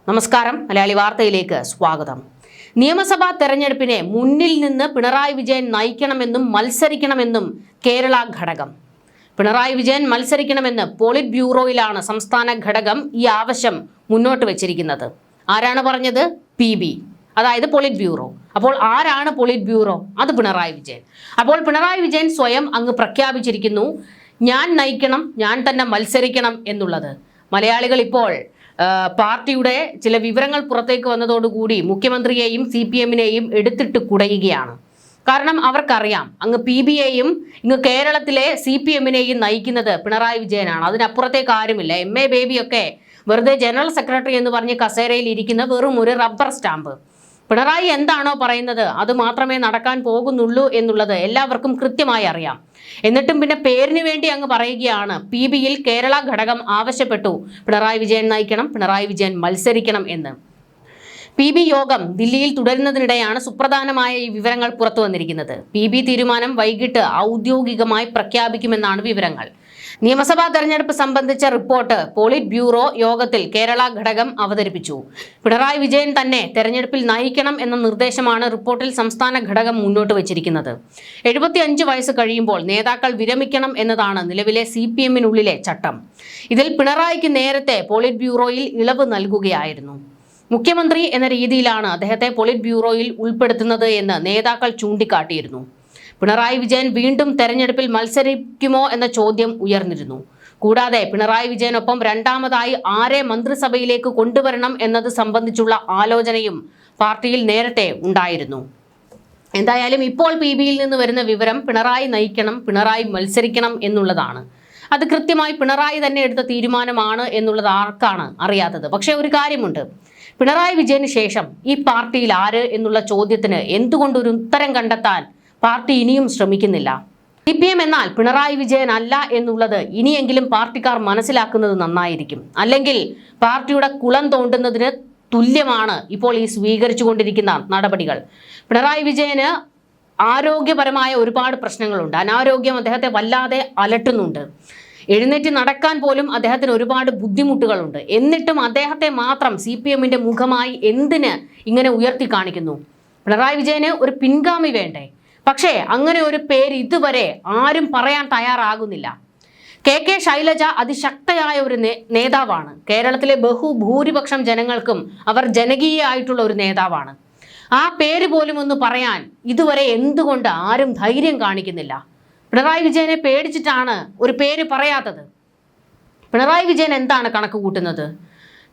നമസ്കാരം, മലയാളി വാർത്തയിലേക്ക് സ്വാഗതം. നിയമസഭാ തെരഞ്ഞെടുപ്പിനെ മുന്നിൽ നിന്ന് പിണറായി വിജയൻ നയിക്കണമെന്നും മത്സരിക്കണമെന്നും കേരള ഘടകം. പിണറായി വിജയൻ മത്സരിക്കണമെന്ന് പോളിറ്റ് ബ്യൂറോയിലാണ് സംസ്ഥാന ഘടകം ഈ ആവശ്യം മുന്നോട്ട് വെച്ചിരിക്കുന്നത്. ആരാണ് പറഞ്ഞത്? PB, അതായത് പോളിറ്റ് ബ്യൂറോ. അപ്പോൾ ആരാണ് പോളിറ്റ് ബ്യൂറോ? അത് പിണറായി വിജയൻ. അപ്പോൾ പിണറായി വിജയൻ സ്വയം അങ്ങ് പ്രഖ്യാപിച്ചിരിക്കുന്നു, ഞാൻ നയിക്കണം, ഞാൻ തന്നെ മത്സരിക്കണം എന്നുള്ളത്. മലയാളികൾ ഇപ്പോൾ പാർട്ടിയുടെ ചില വിവരങ്ങൾ പുറത്തേക്ക് വന്നതോടുകൂടി മുഖ്യമന്ത്രിയെയും CPM-നെയും എടുത്തിട്ട് കുടയുകയാണ്. കാരണം അവർക്കറിയാം അങ്ങ് PB-യെയും ഇങ്ങ് കേരളത്തിലെ CPM-നെയും നയിക്കുന്നത് പിണറായി വിജയനാണ്. അതിനപ്പുറത്തേക്ക് ആരുമില്ല. MA ബേബിയൊക്കെ വെറുതെ ജനറൽ സെക്രട്ടറി എന്ന് പറഞ്ഞ് കസേരയിൽ ഇരിക്കുന്ന വെറും ഒരു റബ്ബർ സ്റ്റാമ്പ്. പിണറായി എന്താണോ പറയുന്നത് അത് മാത്രമേ നടക്കാൻ പോകുന്നുള്ളൂ എന്നുള്ളത് എല്ലാവർക്കും കൃത്യമായി അറിയാം. എന്നിട്ടും പിന്നെ പേരിന് വേണ്ടി അങ്ങ് പറയുകയാണ്. PB-യിൽ കേരള ഘടകം ആവശ്യപ്പെട്ടു പിണറായി വിജയൻ നയിക്കണം, പിണറായി വിജയൻ മത്സരിക്കണം എന്ന്. PB യോഗം ദില്ലിയിൽ തുടരുന്നതിനിടെയാണ് സുപ്രധാനമായ ഈ വിവരങ്ങൾ പുറത്തു വന്നിരിക്കുന്നത്. PB തീരുമാനം വൈകിട്ട് ഔദ്യോഗികമായി പ്രഖ്യാപിക്കുമെന്നാണ് വിവരങ്ങൾ. നിയമസഭാ തെരഞ്ഞെടുപ്പ് സംബന്ധിച്ച റിപ്പോർട്ട് പോളിറ്റ് ബ്യൂറോ യോഗത്തിൽ കേരള ഘടകം അവതരിപ്പിച്ചു. പിണറായി വിജയൻ തന്നെ തെരഞ്ഞെടുപ്പിൽ നയിക്കണം എന്ന നിർദ്ദേശമാണ് റിപ്പോർട്ടിൽ സംസ്ഥാന ഘടകം മുന്നോട്ട് വച്ചിരിക്കുന്നത്. 75 വയസ്സ് കഴിയുമ്പോൾ നേതാക്കൾ വിരമിക്കണം എന്നതാണ് നിലവിലെ CPM-നുള്ളിലെ ചട്ടം. ഇതിൽ പിണറായിക്ക് നേരത്തെ പോളിറ്റ് ബ്യൂറോയിൽ ഇളവ് നൽകുകയായിരുന്നു. മുഖ്യമന്ത്രി എന്ന രീതിയിലാണ് അദ്ദേഹത്തെ പോളിറ്റ് ബ്യൂറോയിൽ ഉൾപ്പെടുത്തുന്നത് എന്ന് നേതാക്കൾ ചൂണ്ടിക്കാട്ടിയിരുന്നു. പിണറായി വിജയൻ വീണ്ടും തെരഞ്ഞെടുപ്പിൽ മത്സരിക്കുമോ എന്ന ചോദ്യം ഉയർന്നിരുന്നു. കൂടാതെ പിണറായി വിജയനൊപ്പം രണ്ടാമതായി ആരെ മന്ത്രിസഭയിലേക്ക് കൊണ്ടുവരണം എന്നത് സംബന്ധിച്ചുള്ള ആലോചനയും പാർട്ടിയിൽ നേരത്തെ ഉണ്ടായിരുന്നു. എന്തായാലും ഇപ്പോൾ PB-യിൽ നിന്ന് വരുന്ന വിവരം പിണറായി നയിക്കണം, പിണറായി മത്സരിക്കണം എന്നുള്ളതാണ്. അത് കൃത്യമായി പിണറായി തന്നെ എടുത്ത തീരുമാനമാണ് എന്നുള്ളത് ആർക്കാണ് അറിയാത്തത്. പക്ഷേ ഒരു കാര്യമുണ്ട്, പിണറായി വിജയന് ശേഷം ഈ പാർട്ടിയിൽ ആര് എന്നുള്ള ചോദ്യത്തിന് എന്തുകൊണ്ടൊരു ഉത്തരം കണ്ടെത്താൻ പാർട്ടി ഇനിയും ശ്രമിക്കുന്നില്ല. CPM എന്നാൽ പിണറായി വിജയൻ അല്ല എന്നുള്ളത് ഇനിയെങ്കിലും പാർട്ടിക്കാർ മനസ്സിലാക്കുന്നത് നന്നായിരിക്കും. അല്ലെങ്കിൽ പാർട്ടിയുടെ കുളം തോണ്ടുന്നതിന് തുല്യമാണ് ഇപ്പോൾ ഈ സ്വീകരിച്ചുകൊണ്ടിരിക്കുന്ന നടപടികൾ. പിണറായി വിജയന് ആരോഗ്യപരമായ ഒരുപാട് പ്രശ്നങ്ങളുണ്ട്. അനാരോഗ്യം അദ്ദേഹത്തെ വല്ലാതെ അലട്ടുന്നുണ്ട്. എഴുന്നേറ്റ് നടക്കാൻ പോലും അദ്ദേഹത്തിന് ഒരുപാട് ബുദ്ധിമുട്ടുകളുണ്ട്. എന്നിട്ടും അദ്ദേഹത്തെ മാത്രം CPM-ന്റെ മുഖമായി എന്തിന് ഇങ്ങനെ ഉയർത്തി കാണിക്കുന്നു? പിണറായി വിജയന് ഒരു പിൻഗാമി വേണ്ടേ? പക്ഷേ അങ്ങനെ ഒരു പേര് ഇതുവരെ ആരും പറയാൻ തയ്യാറാകുന്നില്ല. KK ശൈലജ അതിശക്തയായ ഒരു നേതാവാണ്. കേരളത്തിലെ ബഹുഭൂരിപക്ഷം ജനങ്ങൾക്കും അവർ ജനകീയമായിട്ടുള്ള ഒരു നേതാവാണ്. ആ പേര് പോലും ഒന്ന് പറയാൻ ഇതുവരെ എന്തുകൊണ്ട് ആരും ധൈര്യം കാണിക്കുന്നില്ല? പിണറായി വിജയനെ പേടിച്ചിട്ടാണ് ഒരു പേര് പറയാത്തത്. പിണറായി വിജയൻ എന്താണ് കണക്ക് കൂട്ടുന്നത്?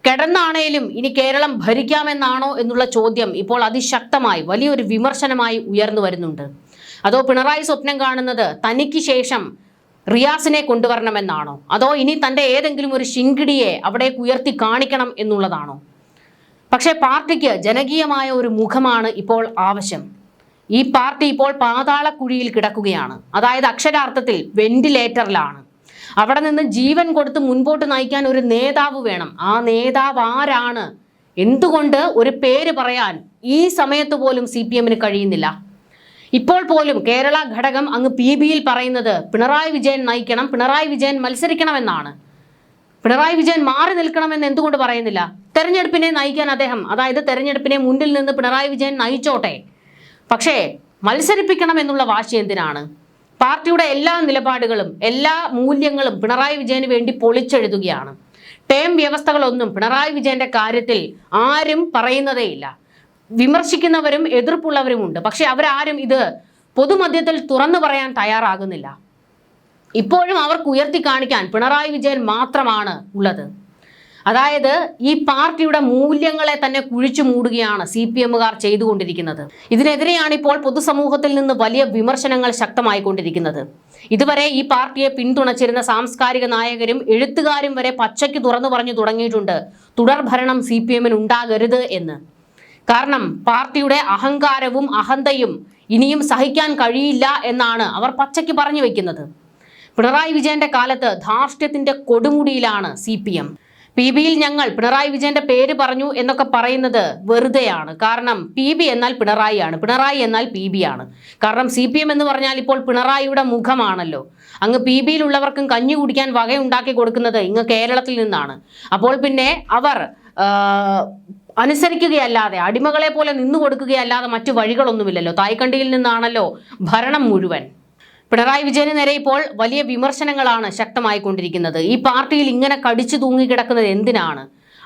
കിടന്നാണേലും ഇനി കേരളം ഭരിക്കാമെന്നാണോ എന്നുള്ള ചോദ്യം ഇപ്പോൾ അതിശക്തമായി വലിയൊരു വിമർശനമായി ഉയർന്നു വരുന്നുണ്ട്. അതോ പിണറായി സ്വപ്നം കാണുന്നത് തനിക്ക് ശേഷം റിയാസിനെ കൊണ്ടുവരണമെന്നാണോ? അതോ ഇനി തൻ്റെ ഏതെങ്കിലും ഒരു ശിങ്കിടിയെ അവിടെ ഉയർത്തി കാണിക്കണം എന്നുള്ളതാണോ? പക്ഷേ പാർട്ടിക്ക് ജനകീയമായ ഒരു മുഖമാണ് ഇപ്പോൾ ആവശ്യം. ഈ പാർട്ടി ഇപ്പോൾ പാതാളക്കുഴിയിൽ കിടക്കുകയാണ്. അതായത് അക്ഷരാർത്ഥത്തിൽ വെന്റിലേറ്ററിലാണ്. അവിടെ നിന്ന് ജീവൻ കൊടുത്ത് മുൻപോട്ട് നയിക്കാൻ ഒരു നേതാവ് വേണം. ആ നേതാവ് ആരാണ്? എന്തുകൊണ്ട് ഒരു പേര് പറയാൻ ഈ സമയത്ത് പോലും CPM-ന് കഴിയുന്നില്ല? ഇപ്പോൾ പോലും കേരള ഘടകം അങ്ങ് PB-യിൽ പറയുന്നത് പിണറായി വിജയൻ നയിക്കണം, പിണറായി വിജയൻ മത്സരിക്കണമെന്നാണ്. പിണറായി വിജയൻ മാറി നിൽക്കണമെന്ന് എന്തുകൊണ്ട് പറയുന്നില്ല? തെരഞ്ഞെടുപ്പിനെ നയിക്കാൻ അദ്ദേഹം, അതായത് തെരഞ്ഞെടുപ്പിനെ മുന്നിൽ നിന്ന് പിണറായി വിജയൻ നയിച്ചോട്ടെ. പക്ഷേ മത്സരിപ്പിക്കണം എന്നുള്ള വാശി എന്തിനാണ്? പാർട്ടിയുടെ എല്ലാ നിലപാടുകളും എല്ലാ മൂല്യങ്ങളും പിണറായി വിജയന് വേണ്ടി പൊളിച്ചെഴുതുകയാണ്. ടേം വ്യവസ്ഥകളൊന്നും പിണറായി വിജയന്റെ കാര്യത്തിൽ ആരും പറയുന്നതേയില്ല. വിമർശിക്കുന്നവരും എതിർപ്പുള്ളവരുമുണ്ട്. പക്ഷെ അവരാരും ഇത് പൊതുമധ്യത്തിൽ തുറന്നു പറയാൻ തയ്യാറാകുന്നില്ല. ഇപ്പോഴും അവർക്ക് ഉയർത്തി കാണിക്കാൻ പിണറായി വിജയൻ മാത്രമാണ് ഉള്ളത്. അതായത് ഈ പാർട്ടിയുടെ മൂല്യങ്ങളെ തന്നെ കുഴിച്ചു മൂടുകയാണ് CPM-കാർ ചെയ്തുകൊണ്ടിരിക്കുന്നത്. ഇതിനെതിരെയാണ് ഇപ്പോൾ പൊതുസമൂഹത്തിൽ നിന്ന് വലിയ വിമർശനങ്ങൾ ശക്തമായിക്കൊണ്ടിരിക്കുന്നത്. ഇതുവരെ ഈ പാർട്ടിയെ പിന്തുണച്ചിരുന്ന സാംസ്കാരിക നായകരും എഴുത്തുകാരും വരെ പച്ചയ്ക്ക് തുറന്നു പറഞ്ഞു തുടങ്ങിയിട്ടുണ്ട് തുടർഭരണം CPM-ന് ഉണ്ടാകരുത് എന്ന്. കാരണം പാർട്ടിയുടെ അഹങ്കാരവും അഹന്തയും ഇനിയും സഹിക്കാൻ കഴിയില്ല എന്നാണ് അവർ പച്ചയ്ക്ക് പറഞ്ഞു വെക്കുന്നത്. പിണറായി വിജയന്റെ കാലത്ത് ധാർഷ്ട്യത്തിന്റെ കൊടുമുടിയിലാണ് CPM. PB-യിൽ ഞങ്ങൾ പിണറായി വിജയന്റെ പേര് പറഞ്ഞു എന്നൊക്കെ പറയുന്നത് വെറുതെയാണ്. കാരണം PB എന്നാൽ പിണറായിയാണ്, പിണറായി എന്നാൽ PB ആണ്. കാരണം CPM എന്ന് പറഞ്ഞാൽ ഇപ്പോൾ പിണറായിയുടെ മുഖമാണല്ലോ. അങ്ങ് PB-യിലുള്ളവർക്കും കഞ്ഞി കുടിക്കാൻ വകയുണ്ടാക്കി കൊടുക്കുന്നത് ഇങ്ങ് കേരളത്തിൽ നിന്നാണ്. അപ്പോൾ പിന്നെ അവർ അനുസരിക്കുകയല്ലാതെ, അടിമകളെ പോലെ നിന്നു കൊടുക്കുകയല്ലാതെ മറ്റു വഴികളൊന്നുമില്ലല്ലോ. തായ്ക്കണ്ടിയിൽ നിന്നാണല്ലോ ഭരണം മുഴുവൻ. പിണറായി വിജയന് നേരെ ഇപ്പോൾ വലിയ വിമർശനങ്ങളാണ് ശക്തമായിക്കൊണ്ടിരിക്കുന്നത്. ഈ പാർട്ടിയിൽ ഇങ്ങനെ കടിച്ചു തൂങ്ങിക്കിടക്കുന്നത് എന്തിനാണ്?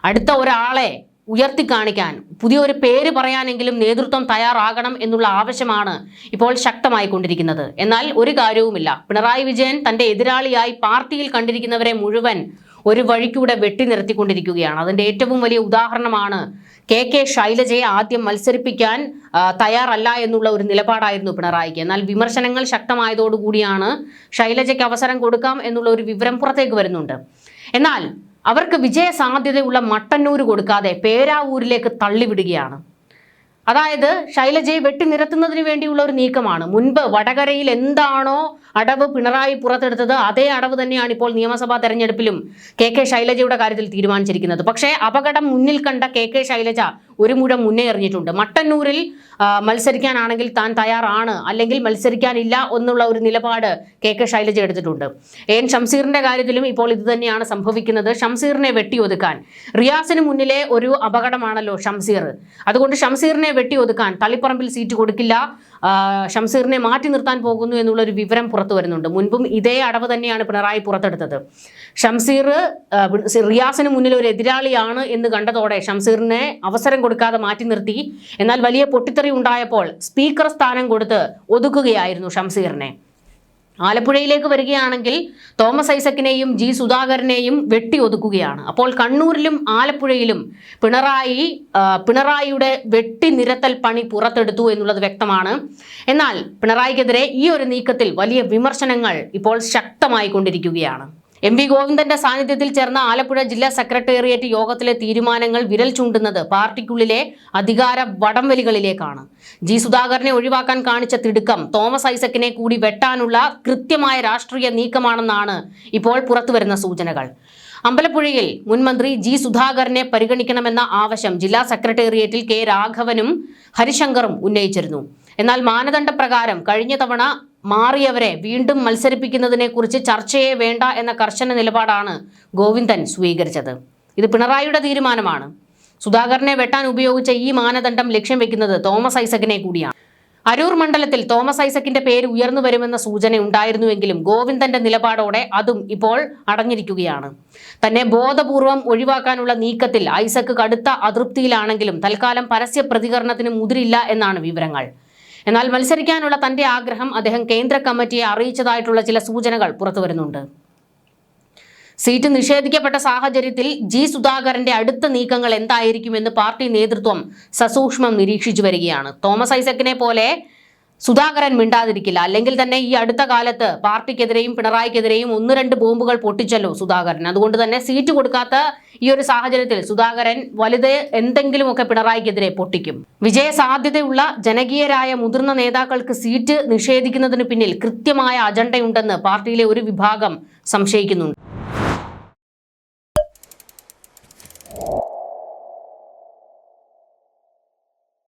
അടുത്ത ഒരാളെ ഉയർത്തിക്കാണിക്കാൻ, പുതിയൊരു പേര് പറയാനെങ്കിലും നേതൃത്വം തയ്യാറാകണം എന്നുള്ള ആവശ്യമാണ് ഇപ്പോൾ ശക്തമായിക്കൊണ്ടിരിക്കുന്നത്. എന്നാൽ ഒരു കാര്യവുമില്ല. പിണറായി വിജയൻ തന്റെ എതിരാളിയായി പാർട്ടിയിൽ കണ്ടിരിക്കുന്നവരെ മുഴുവൻ ഒരു വഴിക്കൂടെ വെട്ടി നിർത്തിക്കൊണ്ടിരിക്കുകയാണ്. അതിന്റെ ഏറ്റവും വലിയ ഉദാഹരണമാണ് കെ ശൈലജയെ ആദ്യം മത്സരിപ്പിക്കാൻ തയ്യാറല്ല എന്നുള്ള ഒരു നിലപാടായിരുന്നു പിണറായിക്ക്. എന്നാൽ വിമർശനങ്ങൾ ശക്തമായതോടുകൂടിയാണ് ശൈലജയ്ക്ക് അവസരം കൊടുക്കാം എന്നുള്ള ഒരു വിവരം പുറത്തേക്ക് വരുന്നുണ്ട്. എന്നാൽ അവർക്ക് വിജയ സാധ്യതയുള്ള മട്ടന്നൂർ കൊടുക്കാതെ പേരാവൂരിലേക്ക് തള്ളിവിടുകയാണ്. അതായത് ശൈലജയെ വെട്ടിനിരത്തുന്നതിന് വേണ്ടിയുള്ള ഒരു നീക്കമാണ്. മുൻപ് വടകരയിൽ എന്താണോ അടവ് പിണറായി പുറത്തെടുത്തത്, അതേ അടവ് തന്നെയാണ് ഇപ്പോൾ നിയമസഭാ തെരഞ്ഞെടുപ്പിലും കെ ശൈലജയുടെ കാര്യത്തിൽ തീരുമാനിച്ചിരിക്കുന്നത്. പക്ഷേ അപകടം മുന്നിൽ കണ്ട കെ ശൈലജ ഒരു മുഴം മുന്നേ എറിഞ്ഞിട്ടുണ്ട്. മട്ടന്നൂരിൽ മത്സരിക്കാനാണെങ്കിൽ താൻ തയ്യാറാണ്, അല്ലെങ്കിൽ മത്സരിക്കാനില്ല എന്നുള്ള ഒരു നിലപാട് കെ ശൈലജ എടുത്തിട്ടുണ്ട്. എൻ ഷംസീറിന്റെ കാര്യത്തിലും ഇപ്പോൾ ഇത് തന്നെയാണ് സംഭവിക്കുന്നത്. ഷംസീറിനെ വെട്ടിയൊതുക്കാൻ, റിയാസിന് മുന്നിലെ ഒരു അപകടമാണല്ലോ ഷംസീർ. അതുകൊണ്ട് ഷംസീറിനെ വെട്ടിയൊതുക്കാൻ തളിപ്പറമ്പിൽ സീറ്റ് കൊടുക്കില്ല, ഷംസീറിനെ മാറ്റി നിർത്താൻ പോകുന്നു എന്നുള്ള ഒരു വിവരം പുറത്തു വരുന്നുണ്ട്. മുൻപും ഇതേ അടവ് തന്നെയാണ് പിണറായി പുറത്തെടുത്തത്. ഷംസീർ റിയാസിന് മുന്നിൽ ഒരു എതിരാളിയാണ് എന്ന് കണ്ടതോടെ ഷംസീറിനെ അവസരം കൊടുക്കാതെ മാറ്റി നിർത്തി. എന്നാൽ വലിയ പൊട്ടിത്തെറി ഉണ്ടായപ്പോൾ സ്പീക്കർ സ്ഥാനം കൊടുത്ത് ഒതുക്കുകയായിരുന്നു ഷംസീറിനെ. ആലപ്പുഴയിലേക്ക് വരികയാണെങ്കിൽ തോമസ് ഐസക്കിനെയും ജി സുധാകരനെയും വെട്ടി ഒതുക്കുകയാണ്. അപ്പോൾ കണ്ണൂരിലും ആലപ്പുഴയിലും പിണറായിയുടെ വെട്ടിനിരത്തൽ പണി പുറത്തെടുത്തു എന്നുള്ളത് വ്യക്തമാണ്. എന്നാൽ പിണറായിക്കെതിരെ ഈ ഒരു നീക്കത്തിൽ വലിയ വിമർശനങ്ങൾ ഇപ്പോൾ ശക്തമായിക്കൊണ്ടിരിക്കുകയാണ്. എം.വി. ഗോവിന്ദന്റെ സാന്നിധ്യത്തിൽ ചേർന്ന ആലപ്പുഴ ജില്ലാ സെക്രട്ടേറിയറ്റ് യോഗത്തിലെ തീരുമാനങ്ങൾ വിരൽ ചൂണ്ടുന്നത് പാർട്ടിക്കുള്ളിലെ അധികാര വടംവലികളിലേക്കാണ്. ജി സുധാകരനെ ഒഴിവാക്കാൻ കാണിച്ച തിടുക്കം തോമസ് ഐസക്കിനെ കൂടി വെട്ടാനുള്ള കൃത്യമായ രാഷ്ട്രീയ നീക്കമാണെന്നാണ് ഇപ്പോൾ പുറത്തുവരുന്ന സൂചനകൾ. അമ്പലപ്പുഴയിൽ മുൻമന്ത്രി ജി സുധാകരനെ പരിഗണിക്കണമെന്ന ആവശ്യം ജില്ലാ സെക്രട്ടേറിയറ്റിൽ കെ രാഘവനും ഹരിശങ്കറും ഉന്നയിച്ചിരുന്നു. എന്നാൽ മാനദണ്ഡപ്രകാരം കഴിഞ്ഞ തവണ മാറിയവരെ വീണ്ടും മത്സരിപ്പിക്കുന്നതിനെ കുറിച്ച് ചർച്ചയെ വേണ്ട എന്ന കർശന നിലപാടാണ് ഗോവിന്ദൻ സ്വീകരിച്ചത്. ഇത് പിണറായിയുടെ തീരുമാനമാണ്. സുധാകരനെ വെട്ടാൻ ഉപയോഗിച്ച ഈ മാനദണ്ഡം ലക്ഷ്യം വെക്കുന്നത് തോമസ് ഐസക്കിനെ കൂടിയാണ്. അരൂർ മണ്ഡലത്തിൽ തോമസ് ഐസക്കിന്റെ പേര് ഉയർന്നു വരുമെന്ന സൂചന ഉണ്ടായിരുന്നുവെങ്കിലും ഗോവിന്ദന്റെ നിലപാടോടെ അതും ഇപ്പോൾ അടഞ്ഞിരിക്കുകയാണ്. തന്നെ ബോധപൂർവം ഒഴിവാക്കാനുള്ള നീക്കത്തിൽ ഐസക്ക് കടുത്ത അതൃപ്തിയിലാണെങ്കിലും തൽക്കാലം പരസ്യ പ്രതികരണത്തിന് മുതിരില്ല എന്നാണ് വിവരങ്ങൾ. എന്നാൽ മത്സരിക്കാനുള്ള തന്റെ ആഗ്രഹം അദ്ദേഹം കേന്ദ്ര കമ്മിറ്റിയെ അറിയിച്ചതായിട്ടുള്ള ചില സൂചനകൾ പുറത്തുവരുന്നുണ്ട്. സീറ്റ് നിഷേധിക്കപ്പെട്ട സാഹചര്യത്തിൽ ജി സുധാകരന്റെ അടുത്ത നീക്കങ്ങൾ എന്തായിരിക്കുമെന്ന് പാർട്ടി നേതൃത്വം സസൂക്ഷ്മം നിരീക്ഷിച്ചു വരികയാണ്. തോമസ് ഐസക്കിനെ പോലെ സുധാകരൻ മിണ്ടാതിരിക്കില്ല. അല്ലെങ്കിൽ തന്നെ ഈ അടുത്ത കാലത്ത് പാർട്ടിക്കെതിരെയും പിണറായിക്കെതിരെയും 1-2 ബോംബുകൾ പൊട്ടിച്ചല്ലോ സുധാകരൻ. അതുകൊണ്ട് തന്നെ സീറ്റ് കൊടുക്കാത്ത ഈ ഒരു സാഹചര്യത്തിൽ സുധാകരൻ വലുത് എന്തെങ്കിലുമൊക്കെ പിണറായിക്കെതിരെ പൊട്ടിക്കും. വിജയ സാധ്യതയുള്ള ജനകീയരായ മുതിർന്ന നേതാക്കൾക്ക് സീറ്റ് നിഷേധിക്കുന്നതിന് പിന്നിൽ കൃത്യമായ അജണ്ടയുണ്ടെന്ന് പാർട്ടിയിലെ ഒരു വിഭാഗം സംശയിക്കുന്നുണ്ട്.